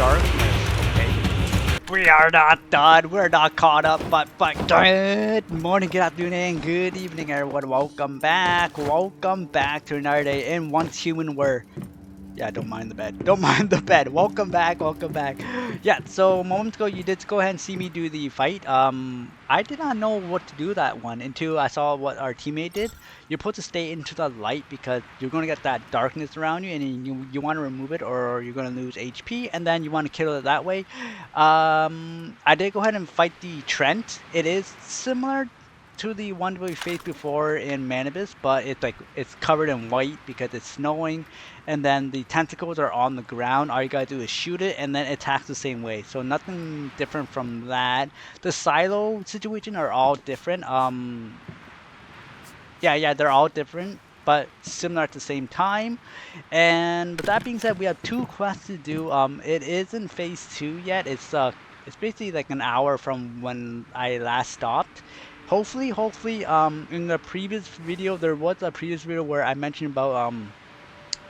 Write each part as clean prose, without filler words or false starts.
darkness, okay? We are not done. We're not caught up, but good morning, good afternoon, and good evening, everyone. Welcome back. Welcome back to another day in Once Human Were. Yeah, don't mind the bed. Don't mind the bed. Welcome back. Welcome back. Yeah, so moments ago you did go ahead and see me do the fight. I did not know what to do that one until I saw what our teammate did. You're supposed to stay into the light because you're going to get that darkness around you, and you want to remove it or you're going to lose HP, and then you want to kill it that way. I did go ahead and fight the Trent. It is similar to the one we faced before in Manibus, but it's covered in white because it's snowing, and then the tentacles are on the ground. All you gotta do is shoot it, and then it attacks the same way. So nothing different from that. The silo situation are all different. Yeah, they're all different, but similar at the same time. And with that being said, we have two quests to do. It isn't phase 2 yet. It's basically like an hour from when I last stopped. Hopefully, in the previous video, there was a previous video where I mentioned about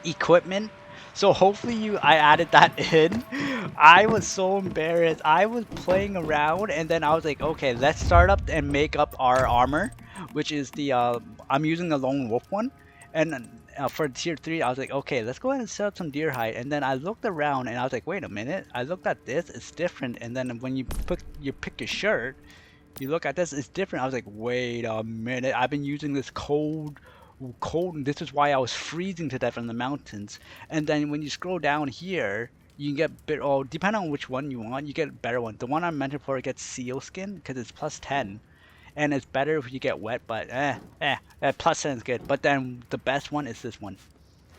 equipment. So hopefully I added that in. I was so embarrassed. I was playing around and then I was like, okay, let's start up and make up our armor, which is the I'm using the lone wolf one. And for tier 3, I was like, okay, let's go ahead and set up some deer hide. And then I looked around and I was like, wait a minute. I looked at this, it's different. And then when you pick your shirt, you look at this, it's different. I was like, wait a minute. I've been using this cold, and this is why I was freezing to death in the mountains. And then when you scroll down here, you can get bit. Oh, depending on which one you want, you get better one. The one I mentioned for gets seal skin because it's plus 10, and it's better if you get wet. But plus 10 is good. But then the best one is this one.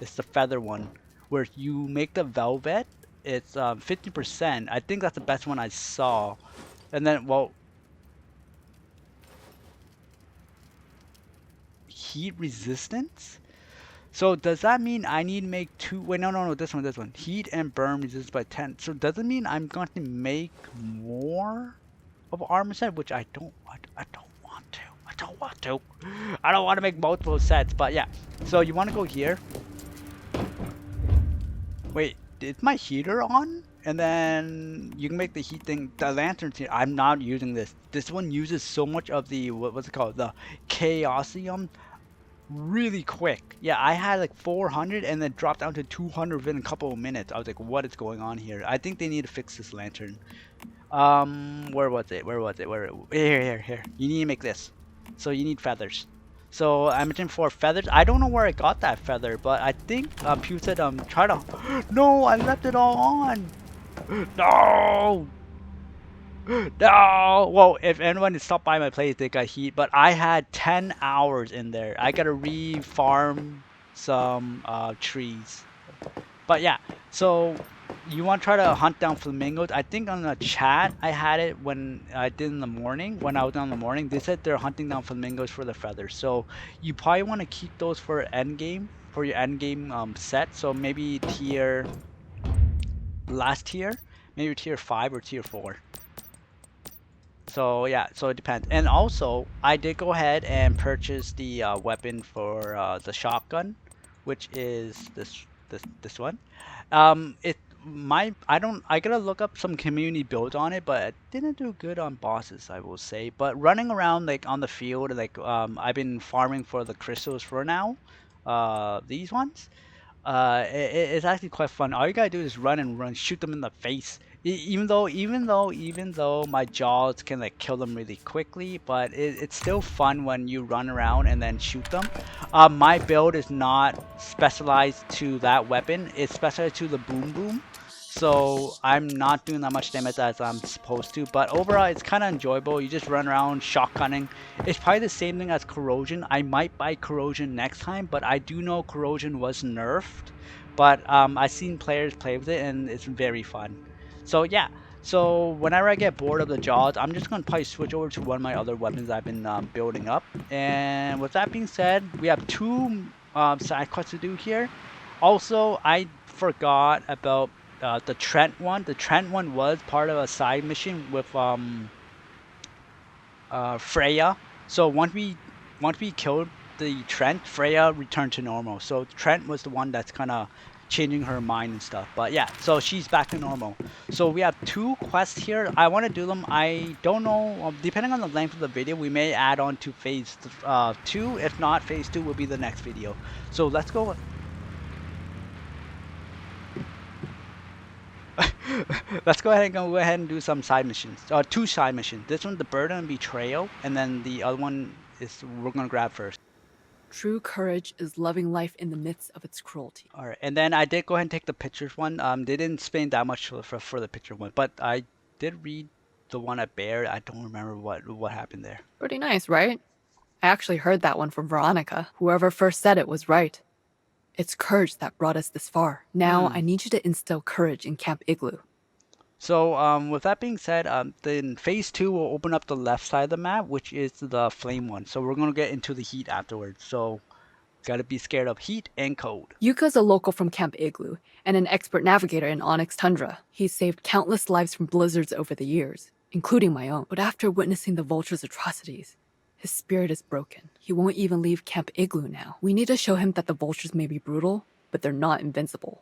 It's the feather one, where you make the velvet. It's 50%. I think that's the best one I saw. And then heat resistance. So does that mean I need to make two? Wait, no, this one. Heat and burn resistance by 10. So does it mean I'm going to make more of armor set, which I don't want. I don't want to. I don't want to make multiple sets, but yeah. So you want to go here. Wait, is my heater on? And then you can make the heat thing. The lanterns here. I'm not using this. This one uses so much of the what's it called? The Chaosium. Really quick. Yeah, I had like 400 and then dropped down to 200 within a couple of minutes. I was like, what is going on here? I think they need to fix this lantern. Where was it? Here. You need to make this. So you need feathers. So I mentioned 4 feathers. I don't know where I got that feather, but I think Pew said try to. No, I left it all on. No. No! Well, if anyone stopped by my place, they got heat, but I had 10 hours in there. I gotta re-farm some trees. But yeah, so you want to try to hunt down flamingos. I think on the chat, I had it when I did in the morning. When I was down in the morning, they said they're hunting down flamingos for the feathers. So you probably want to keep those for end game, for your end game set. So maybe last tier, maybe tier 5 or tier 4. So yeah, so it depends. And also, I did go ahead and purchase the weapon for the shotgun, which is this one. I gotta look up some community builds on it, but it didn't do good on bosses, I will say. But running around like on the field, like I've been farming for the crystals for now, these ones. It's actually quite fun. All you gotta do is run, shoot them in the face. Even though my jaws can like kill them really quickly, but it's still fun when you run around and then shoot them. My build is not specialized to that weapon. It's specialized to the boom boom. So I'm not doing that much damage as I'm supposed to, but overall it's kind of enjoyable. You just run around shotgunning. It's probably the same thing as corrosion. I might buy corrosion next time, but I do know corrosion was nerfed. But I've seen players play with it and it's very fun. So yeah, so whenever I get bored of the jaws, I'm just gonna probably switch over to one of my other weapons I've been building up. And with that being said, we have 2 side quests to do here. Also, I forgot about the Trent one. The Trent one was part of a side mission with Freya. So once we killed the Trent, Freya returned to normal. So Trent was the one that's kind of changing her mind and stuff. But yeah, so she's back to normal. So we have 2 quests here. I want to do them. I don't know. Depending on the length of the video, we may add on to phase 2. If not, phase 2 will be the next video. So let's go. Let's go ahead and do some side missions. 2 side missions. This one, the burden and betrayal, and then the other one is we're gonna grab first. True courage is loving life in the midst of its cruelty. All right, and then I did go ahead and take the pictures one. They didn't explain that much for the picture one, but I did read the one at Bear. I don't remember what happened there. Pretty nice, right? I actually heard that one from Veronica. Whoever first said it was right. It's courage that brought us this far. Now I need you to instill courage in Camp Igloo. So with that being said, then phase 2 will open up the left side of the map, which is the flame one. So we're gonna get into the heat afterwards. So gotta be scared of heat and cold. Yuka's a local from Camp Igloo and an expert navigator in Onyx Tundra. He's saved countless lives from blizzards over the years, including my own. But after witnessing the vulture's atrocities, his spirit is broken. He won't even leave Camp Igloo now. We need to show him that the vultures may be brutal, but they're not invincible.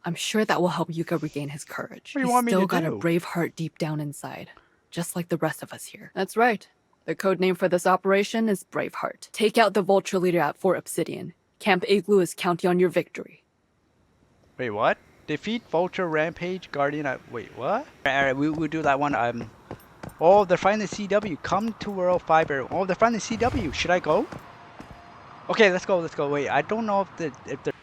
I'm sure that will help Yuka regain his courage. What do you want me to He's still got do? a brave heart deep down inside, just like the rest of us here. That's right. The code name for this operation is Braveheart. Take out the vulture leader at Fort Obsidian. Camp Igloo is counting on your victory. Wait, what? Defeat Vulture, Rampage, Guardian. Wait, what? Alright, we'll do that one. Oh, they're fighting the CW. Come to World Fiber. Oh, they're fighting the CW. Should I go? Okay, let's go. Let's go. Wait, I don't know if they're.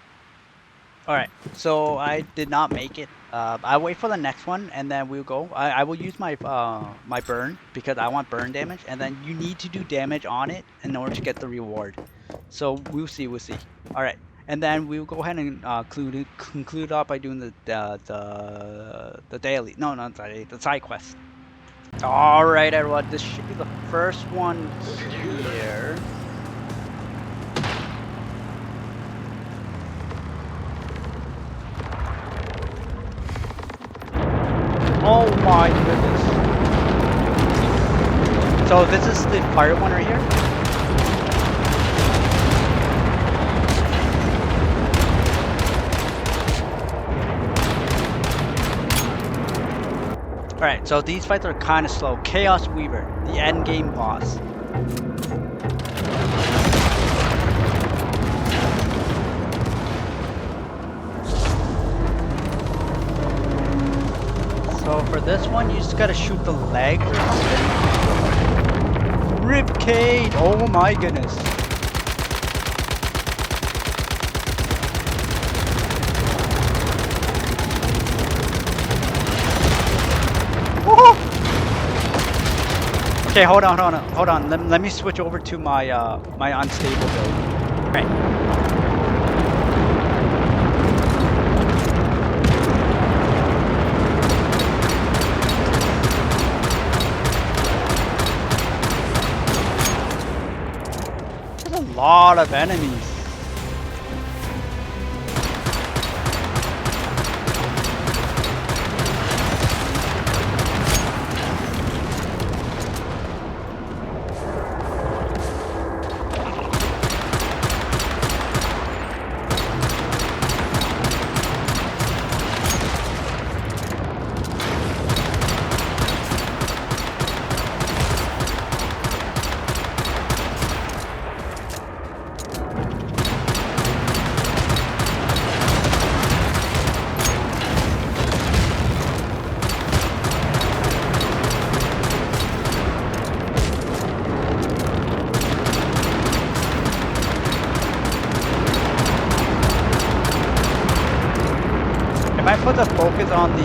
All right, so I did not make it. I'll wait for the next one, and then we'll go. I will use my my burn because I want burn damage, and then you need to do damage on it in order to get the reward. So we'll see. We'll see. All right, and then we'll go ahead and conclude up by doing the daily. No, not the daily. The side quest. All right, everyone. This should be the first one here. Oh my goodness. So this is the fire one right here? Alright, so these fights are kind of slow. Chaosweaver, the end game boss. So for this one, you just gotta shoot the legs or something. Ribcage! Oh my goodness. Okay, hold on. Let me switch over to my my unstable build. Right. Lot of enemies. If I put the focus on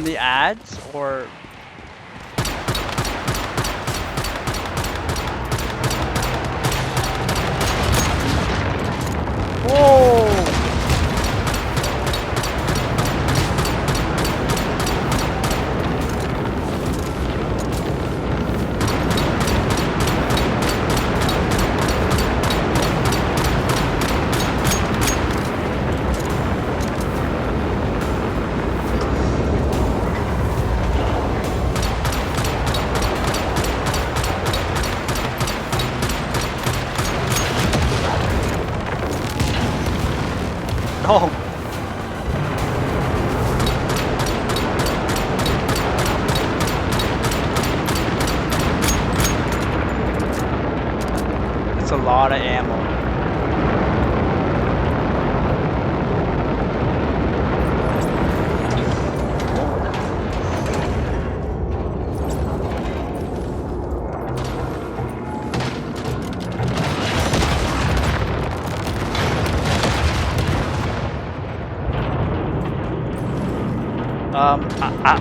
the ads, or whoa! lot of ammo.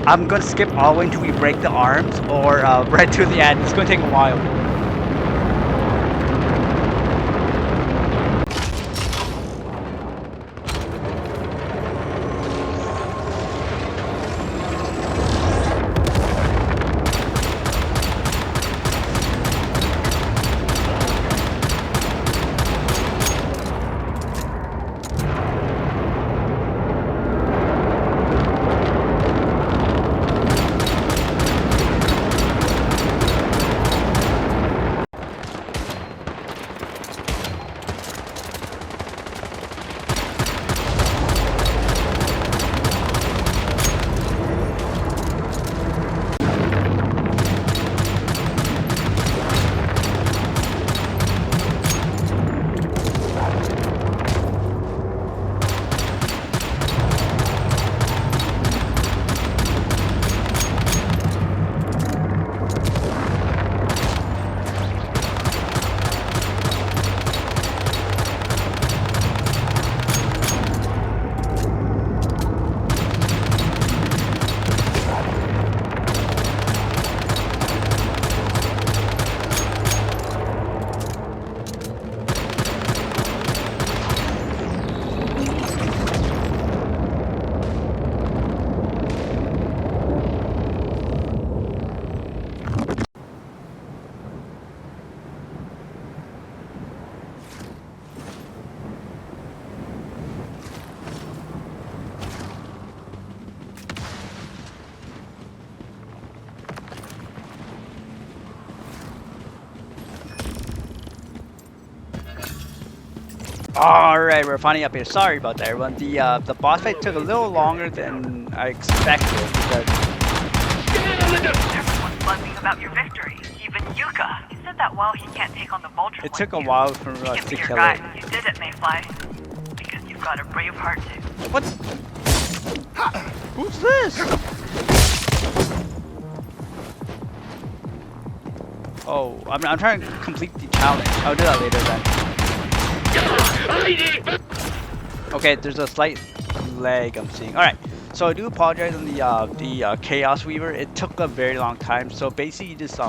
I'm gonna skip all the way until we break the arms, or right to the end. It's gonna take a while. Alright, we're finally up here. Sorry about that, everyone. The boss fight took a little longer than I expected because Everyone's buzzing about your victory. Even Yuka. He said that while he can't take on the vulture. it took a while for us Give to me your kill guy. it. You did it, Mayfly. Because you've got a brave heart too. What? Who's this? Oh, I'm trying to complete the challenge. I'll do that later then. Okay, there's a slight lag I'm seeing. Alright, so I do apologize on the Chaosweaver. It took a very long time. So basically you just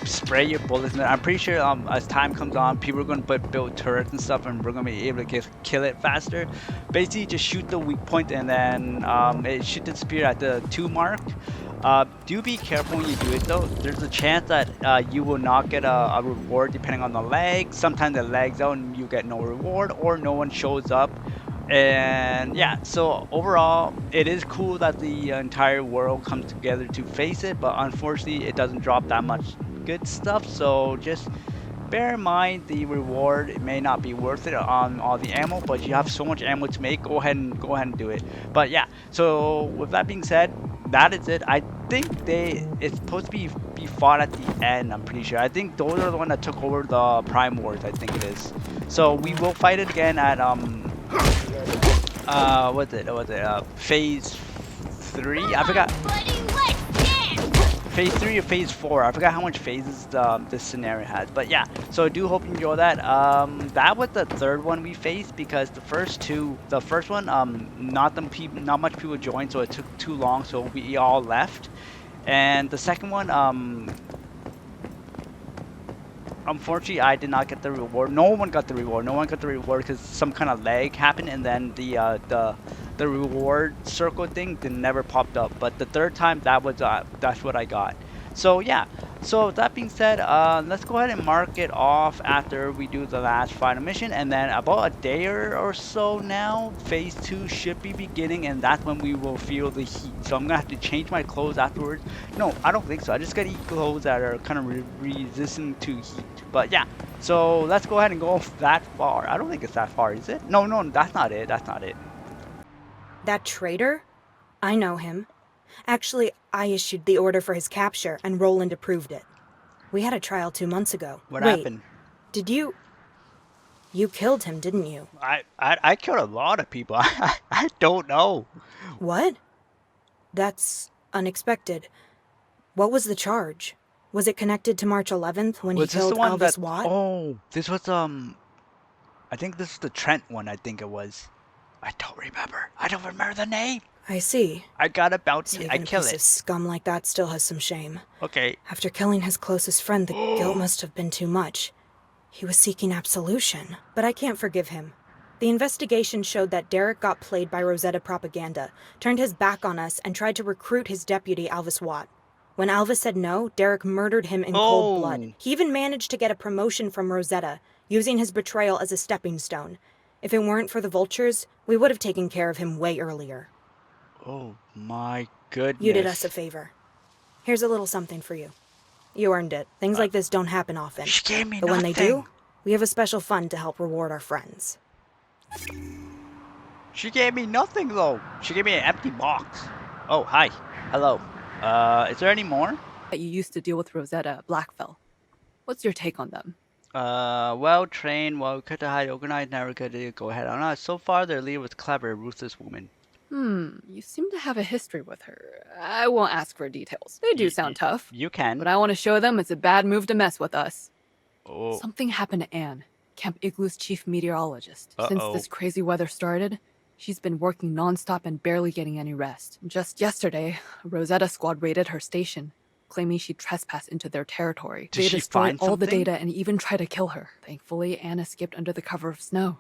spray your bullets in there. I'm pretty sure as time comes on, people are going to build turrets and stuff, and we're going to be able to kill it faster. Basically just shoot the weak point, and then it should disappear at the 2 mark. Do be careful when you do it though. There's a chance that you will not get a reward depending on the lag. Sometimes it lags out and you get no reward, or no one shows up. And yeah, so overall it is cool that the entire world comes together to face it, but unfortunately it doesn't drop that much good stuff. So just bear in mind the reward, it may not be worth it on all the ammo, but you have so much ammo to make. Go ahead and do it. But yeah, so with that being said, that is it. I think it's supposed to be fought at the end. I'm pretty sure. I think those are the one that took over the Prime Wars. I think it is. So we will fight it again at phase 3. I forgot. Phase 3 or phase 4. I forgot how much phases this scenario has. But yeah, so I do hope you enjoy that. That was the third one we faced, because the first one, not much people joined, so it took too long, so we all left. And the second one, unfortunately, I did not get the reward. No one got the reward. No one got the reward because some kind of lag happened, and then the reward circle thing never popped up. But the third time, that's what I got. So yeah. So with that being said, let's go ahead and mark it off after we do the last final mission, and then about a day or so now, phase 2 should be beginning, and that's when we will feel the heat. So I'm gonna have to change my clothes afterwards. No, I don't think so. I just gotta eat clothes that are kind of resistant to heat. But yeah, so let's go ahead and go that far. I don't think it's that far, is it? No, that's not it. That's not it. That traitor? I know him. Actually, I issued the order for his capture, and Roland approved it. We had a trial 2 months ago. What Wait, happened? did you... You killed him, didn't you? I killed a lot of people. I don't know. What? That's unexpected. What was the charge? Was it connected to March 11th when he Was this the killed one that? Alvis Watt? Oh, this was I think this is the Trent one. I think it was. I don't remember. I don't remember the name. I see. I got a bounty. So I even a kill piece it. of scum like that still has some shame. Okay. After killing his closest friend, the guilt must have been too much. He was seeking absolution. But I can't forgive him. The investigation showed that Derek got played by Rosetta propaganda, turned his back on us, and tried to recruit his deputy, Alvis Watt. When Alvis said no, Derek murdered him in cold blood. He even managed to get a promotion from Rosetta, using his betrayal as a stepping stone. If it weren't for the vultures, we would have taken care of him way earlier. Oh my goodness. You did us a favor. Here's a little something for you. You earned it. Things like this don't happen often. She gave me But nothing. when they do, we have a special fund to help reward our friends. She gave me nothing though. She gave me an empty box. Oh, hi. Hello. Is there any more? That you used to deal with Rosetta at Blackfell. What's your take on them? Well trained, well cut to hide, organized, never could go ahead on us. So far, their leader was clever, ruthless woman. You seem to have a history with her. I won't ask for details. They do sound tough. You can. But I want to show them it's a bad move to mess with us. Oh. Something happened to Anne, Camp Igloo's chief meteorologist. Since Uh-oh. this crazy weather started, she's been working nonstop and barely getting any rest. Just yesterday, a Rosetta squad raided her station, claiming she trespassed into their territory. Did They she destroyed find all the something? data and even tried to kill her. Thankfully, Anne escaped under the cover of snow.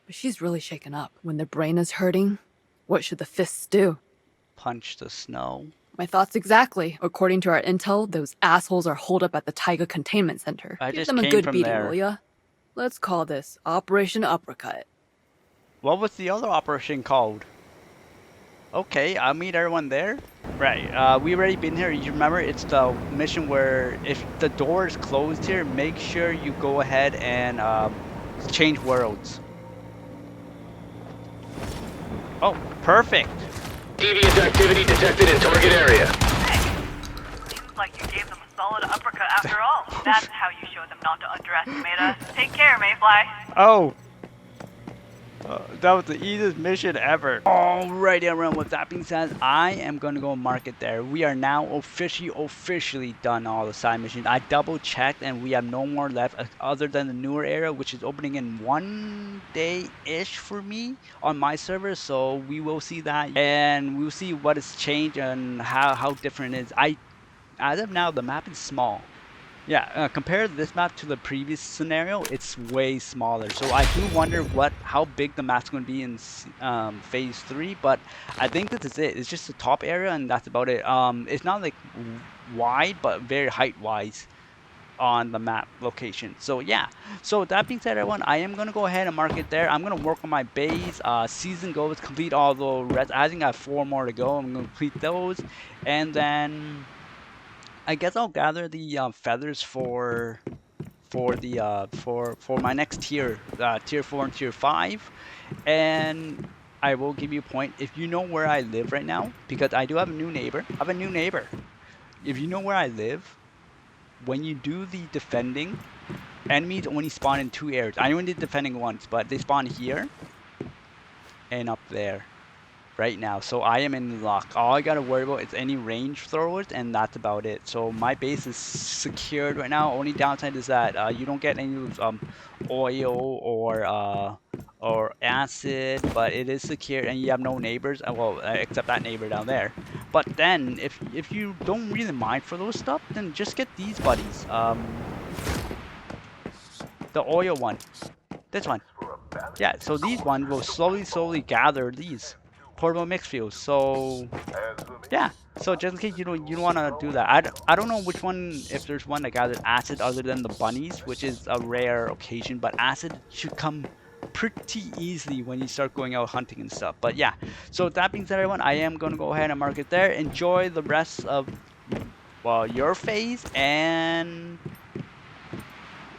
But she's really shaken up. When the brain is hurting, what should the fists do? Punch the snow. My thoughts exactly. According to our intel, those assholes are holed up at the Taiga Containment Center. I Give just them a came good from beating, there. will ya? Let's call this Operation Uppercut. What was the other operation called? Okay, I'll meet everyone there. Right, we already been here. You remember, it's the mission where if the door is closed here, make sure you go ahead and change worlds. Oh, perfect. Deviant activity detected in target area. Seems like you gave them a solid uppercut after all. That's how you show them not to underestimate us. Take care, Mayfly. Oh. That was the easiest mission ever. Alrighty, everyone. With that being said, I am going to go mark it there. We are now officially done all the side missions. I double checked and we have no more left other than the newer area, which is opening in 1 day-ish for me on my server. So we will see that and we'll see what has changed and how different it is. As of now, the map is small. Yeah, compared this map to the previous scenario, it's way smaller. So I do wonder how big the map's going to be in phase 3, but I think this is it. It's just the top area and that's about it. It's not like wide, but very height-wise on the map location. So yeah, so that being said, everyone, I am going to go ahead and mark it there. I'm going to work on my base. Season goals, complete all the rest. I think I have 4 more to go. I'm going to complete those, and then I guess I'll gather the feathers for my next tier, tier 4 and tier 5, and I will give you a point if you know where I live right now, because I do have a new neighbor. If you know where I live, when you do the defending, enemies only spawn in 2 areas. I only did defending once, but they spawn here and up there. Right now, so I am in luck. All I gotta worry about is any range throwers, and that's about it. So my base is secured right now. Only downside is that you don't get any oil or acid, but it is secure, and you have no neighbors. Well, except that neighbor down there. But then, if you don't really mind for those stuff, then just get these buddies. The oil one, this one. Yeah. So these ones will slowly gather these portable mix fuels. So yeah, so just in case you don't want to do that, I don't know which one, if there's one that gathers acid other than the bunnies, which is a rare occasion, but acid should come pretty easily when you start going out hunting and stuff. But yeah, so that being said, everyone, I am going to go ahead and mark it there. Enjoy the rest of your phase, and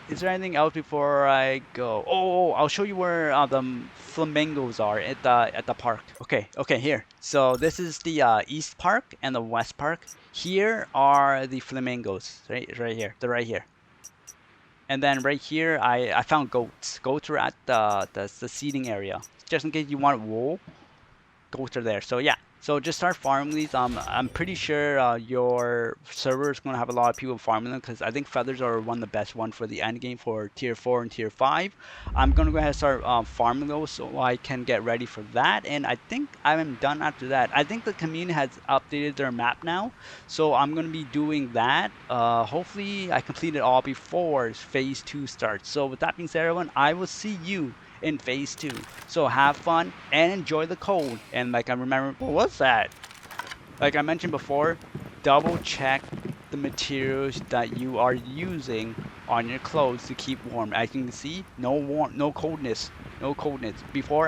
is there anything else before I go? Oh, I'll show you where the flamingos are at the park. Okay, here. So this is the east park and the west park. Here are the flamingos. Right here. They're right here. And then right here, I found goats. Goats are at the seeding area. Just in case you want wool, goats are there. So yeah, so just start farming these. I'm pretty sure your server is gonna have a lot of people farming them because I think feathers are one of the best one for the end game for tier 4 and tier 5. I'm gonna go ahead and start farming those so I can get ready for that. And I think I'm done after that. I think the community has updated their map now, so I'm gonna be doing that. Hopefully I complete it all before phase 2 starts. So with that being said, everyone, I will see you in phase 2. So have fun and enjoy the cold. And like I remember, what was that? Like I mentioned before, double check the materials that you are using on your clothes to keep warm. As you can see, no coldness, no coldness. Before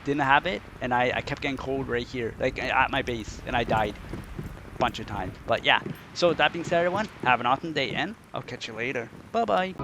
didn't have it, and I kept getting cold right here, like at my base, and I died a bunch of times. But yeah, so with that being said, everyone, have an awesome day, and I'll catch you later. Bye bye.